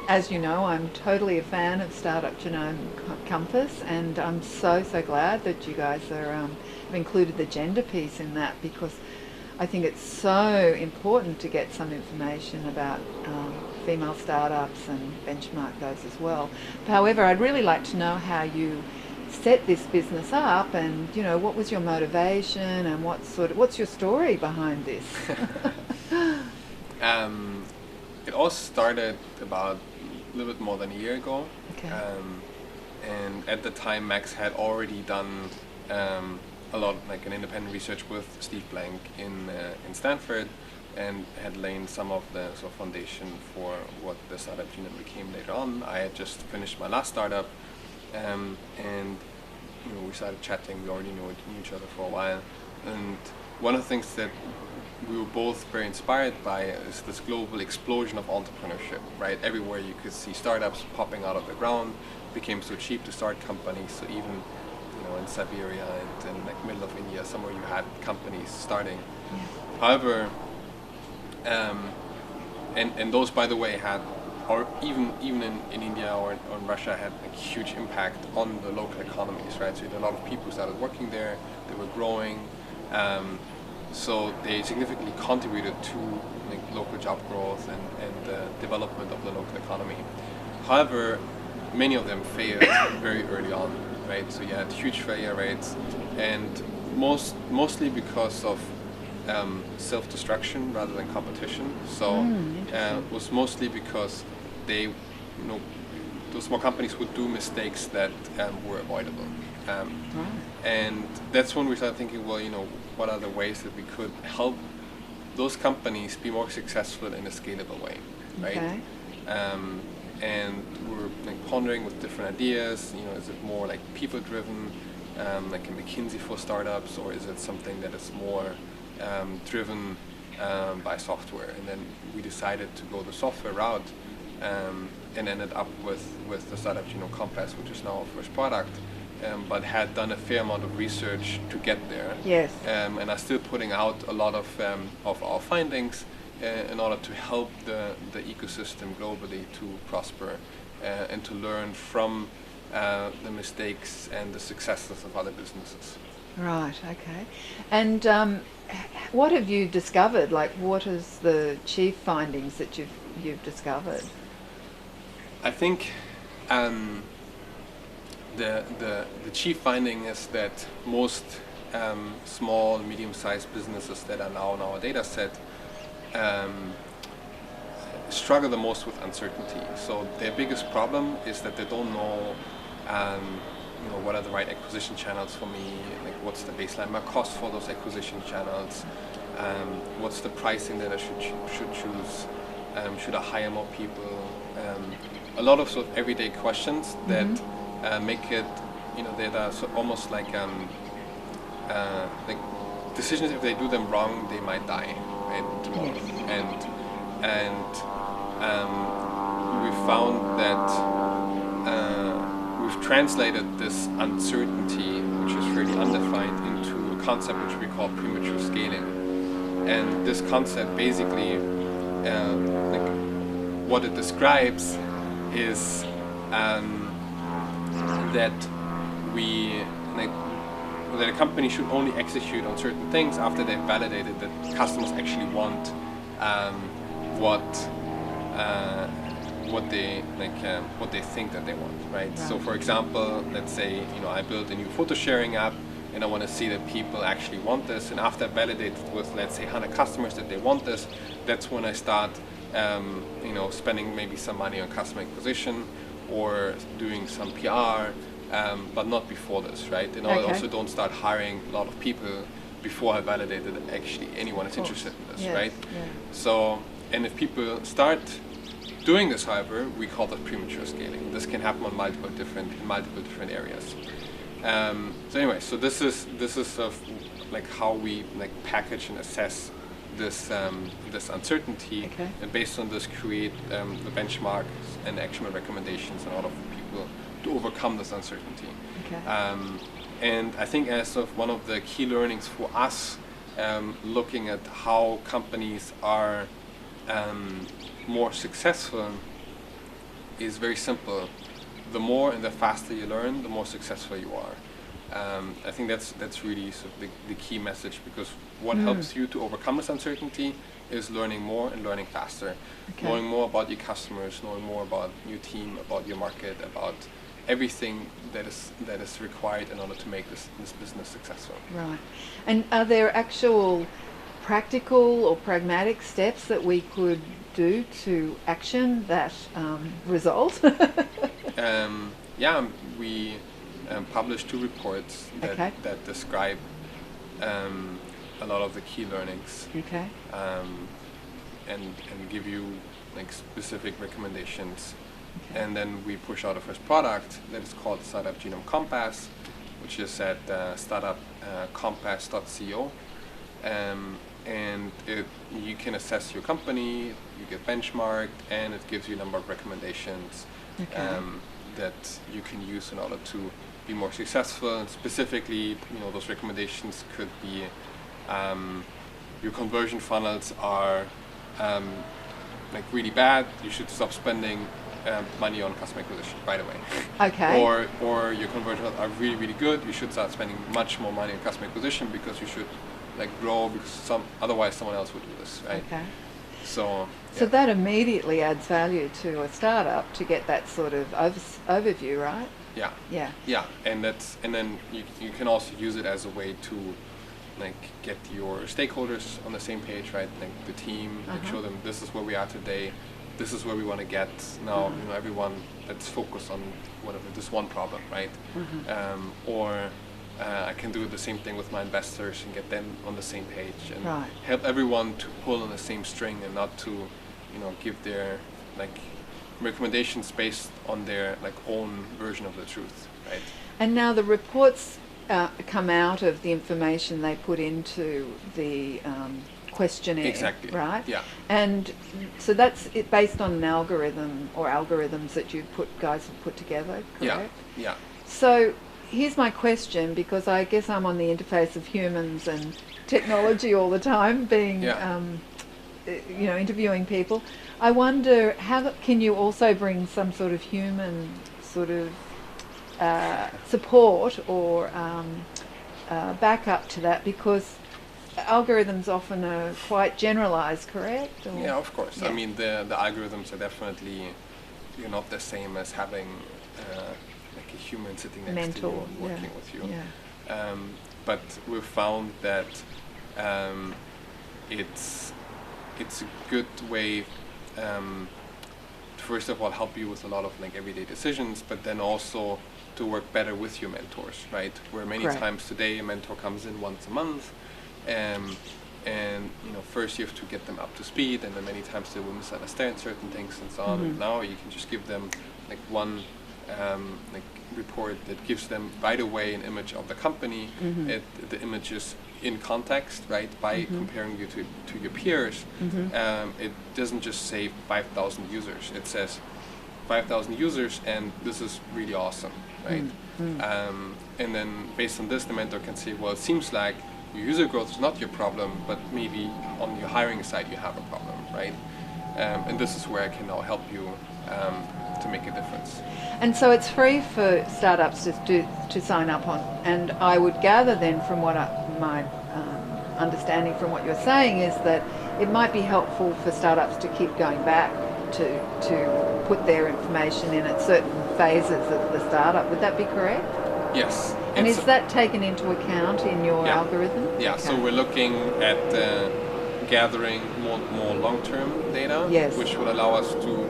As you know, I'm totally a fan of Startup Genome Compass, and I'm so glad that you guys have included the gender piece in that, because I think it's so important to get some information about female startups and benchmark those as well. However, I'd really like to know how you set this business up, and what was your motivation, and what's your story behind this? It all started about a little bit more than a year ago. Okay. And at the time, Max had already done a lot, like an independent research with Steve Blank in Stanford, and had laid some of the sort of foundation for what the startup Genome became later on. I had just finished my last startup, and we started chatting. We already knew each other for a while, and one of the things that we were both very inspired by is this global explosion of entrepreneurship, right? Everywhere you could see startups popping out of the ground. It became so cheap to start companies, so even in Siberia and in like middle of India, somewhere you had companies starting. Yes. However, and those, by the way, had, or even in India or in Russia, had a huge impact on the local economies, right? So you had a lot of people who started working there, they were growing, so they significantly contributed to like local job growth and the development of the local economy. However, many of them failed very early on, right? So you had huge failure rates, and mostly because of self-destruction rather than competition. So it was mostly because they, those small companies would do mistakes that were avoidable. And that's when we started thinking, well, what are the ways that we could help those companies be more successful in a scalable way, right? Okay. And we're like pondering with different ideas. Is it more like people-driven, like a McKinsey for startups, or is it something that is more driven by software? And then we decided to go the software route, and ended up with the Startup Genome Compass, which is now our first product. But had done a fair amount of research to get there. Yes. And are still putting out a lot of our findings in order to help the ecosystem globally to prosper and to learn from the mistakes and the successes of other businesses. Right, okay. And what have you discovered? Like, what is the chief findings that you've discovered? I think the chief finding is that most small, medium-sized businesses that are now in our data set struggle the most with uncertainty. So their biggest problem is that they don't know, what are the right acquisition channels for me, like what's the baseline my cost for those acquisition channels, what's the pricing that I should choose, should I hire more people, a lot of sort of everyday questions that make it, that are almost like decisions. If they do them wrong, they might die, right, tomorrow. Yes. And we found that we've translated this uncertainty, which is really undefined, into a concept which we call premature scaling. And this concept basically, what it describes is that that a company should only execute on certain things after they've validated that customers actually want what they think that they want, right? So, for example, let's say I built a new photo sharing app, and I want to see that people actually want this. And after I validate with, let's say, 100 customers that they want this, that's when I start, spending maybe some money on customer acquisition or doing some PR, but not before this, right? And I also don't start hiring a lot of people before I validated that actually anyone is interested in this, right? Yeah. So, and if people start doing this, however, we call that premature scaling. This can happen on multiple different areas. So anyway, so this is sort of like how we package and assess this uncertainty, and based on this create the benchmarks and actionable recommendations in order for people to overcome this uncertainty. And I think as of one of the key learnings for us, looking at how companies are more successful is very simple. The more and the faster you learn, the more successful you are. I think that's really sort of the key message, because what helps you to overcome this uncertainty is learning more and learning faster. Okay. Knowing more about your customers, knowing more about your team, about your market, about everything that is required in order to make this business successful. Right. And are there actual practical or pragmatic steps that we could do to action that result? We published 2 reports that describe a lot of the key learnings, Okay. and give you like specific recommendations. Okay. And then we push out a first product that is called Startup Genome Compass, which is at startupcompass.co. And you can assess your company, you get benchmarked, and it gives you a number of recommendations that you can use in order to be more successful. And specifically, those recommendations could be your conversion funnels are like really bad. You should stop spending money on customer acquisition right away. Okay. Or your conversion funnels are really, really good. You should start spending much more money on customer acquisition, because you should grow, because otherwise someone else would do this, right? Okay. So that immediately adds value to a startup to get that sort of overview, right? Yeah. And then you can also use it as a way to get your stakeholders on the same page, right? The team, show them this is where we are today, this is where we want to get now. Everyone, let's focus on whatever this one problem, right? I can do the same thing with my investors and get them on the same page, and help everyone to pull on the same string, and not to, give their recommendations based on their own version of the truth, right? And now the reports come out of the information they put into the questionnaire, exactly, right? Yeah. And so that's it, based on an algorithm or algorithms that guys have put together, correct? Yeah. So here's my question, because I guess I'm on the interface of humans and technology all the time, being, interviewing people. I wonder, how can you also bring some sort of human sort of support or backup to that, because algorithms often are quite generalized, correct? Or? Yeah, of course. Yeah. I mean, the algorithms are definitely not the same as having a human sitting next to you working with you. Yeah. But we've found that it's a good way first of all help you with a lot of everyday decisions, but then also to work better with your mentors, right? Where many times today a mentor comes in once a month, and first you have to get them up to speed, and then many times they will misunderstand certain things and so on. And now you can just give them one report that gives them right away an image of the company. The image is in context, right? By comparing you to your peers, it doesn't just say 5,000 users. It says 5,000 users, and this is really awesome, right? And then based on this, the mentor can say, well, it seems like your user growth is not your problem, but maybe on your hiring side you have a problem, right? And this is where I can now help you to make a difference. And so it's free for startups to sign up on, and I would gather then from what my understanding from what you're saying is that it might be helpful for startups to keep going back to put their information in at certain phases of the startup. Would that be correct? Yes. And is that taken into account in your algorithm? Yeah, okay. So we're looking at gathering more long-term data, which will allow us to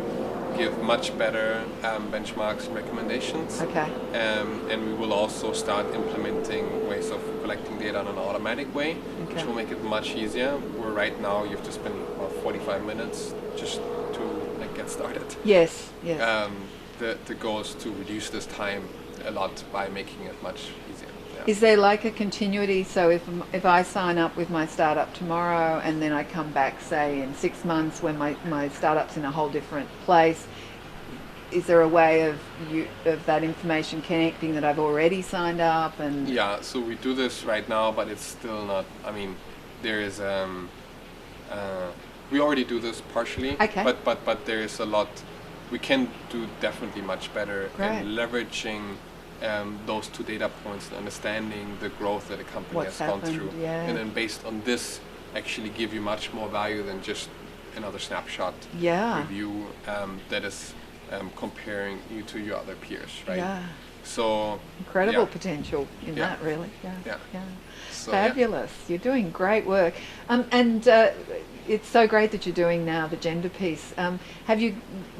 give much better benchmarks and recommendations. Okay. And we will also start implementing ways of collecting data in an automatic way, which will make it much easier. Where right now you have to spend about 45 minutes just to get started. Yes. The goal is to reduce this time a lot by making it much easier. Yeah. Is there a continuity? So if I sign up with my startup tomorrow and then I come back, say, in 6 months when my startup's in a whole different place, is there a way of that information connecting that I've already signed up? And yeah, so we do this right now, but it's still not, there is, we already do this partially, okay. but there is a lot we can do definitely much better Great. in leveraging those 2 data points and understanding the growth that a company What's has gone happened, through. yeah. And then based on this, actually give you much more value than just another snapshot Yeah. review that is comparing you to your other peers, right? Yeah. So Incredible yeah. potential in Yeah. that, really. Yeah. Yeah. Yeah. So, Fabulous. You're doing great work. And it's so great that you're doing now the gender piece. Have you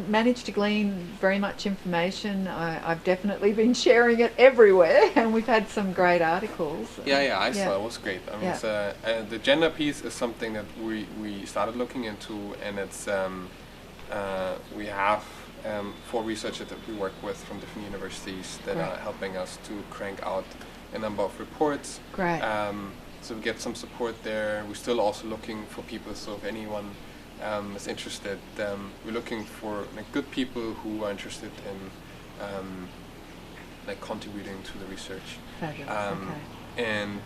managed to glean very much information? I've definitely been sharing it everywhere, and we've had some great articles. Yeah, I saw it was great. I mean, Yeah. it's, the gender piece is something that we started looking into, and it's we have 4 researchers that we work with from different universities that Great. are helping us to crank out a number of reports. Great. So we get some support there. We're still also looking for people. So if anyone is interested, we're looking for like good people who are interested in like contributing to the research. Fabulous. Okay. And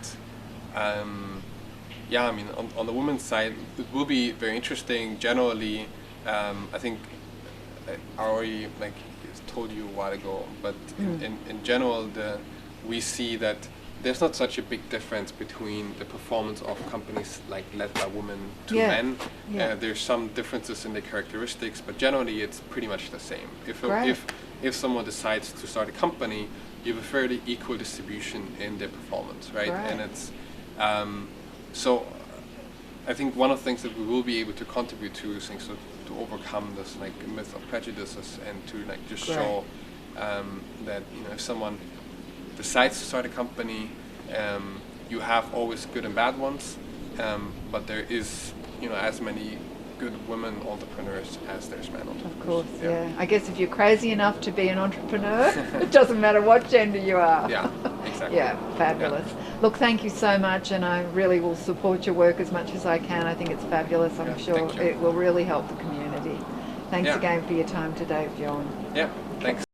yeah, I mean, on the women's side, it will be very interesting. Generally, I think I already like told you a while ago, but in general, we see that there's not such a big difference between the performance of companies like led by women to Yeah. men. Yeah. There's some differences in the characteristics, but generally it's pretty much the same. Great. If someone decides to start a company, you have a fairly equal distribution in their performance, right? Right. And it's so I think one of the things that we will be able to contribute to is things to overcome this like myth of prejudices and to like just Great. show that if someone decides to start a company, you have always good and bad ones, but there is as many good women entrepreneurs as there's men entrepreneurs. Of course, yeah. I guess if you're crazy enough to be an entrepreneur, it doesn't matter what gender you are. Yeah, exactly. Yeah, fabulous. Yeah. Look, thank you so much, and I really will support your work as much as I can. I think it's fabulous. I'm sure thank you. it will really help the community. Thanks Yeah. again for your time today, Bjoern. Yeah, thanks.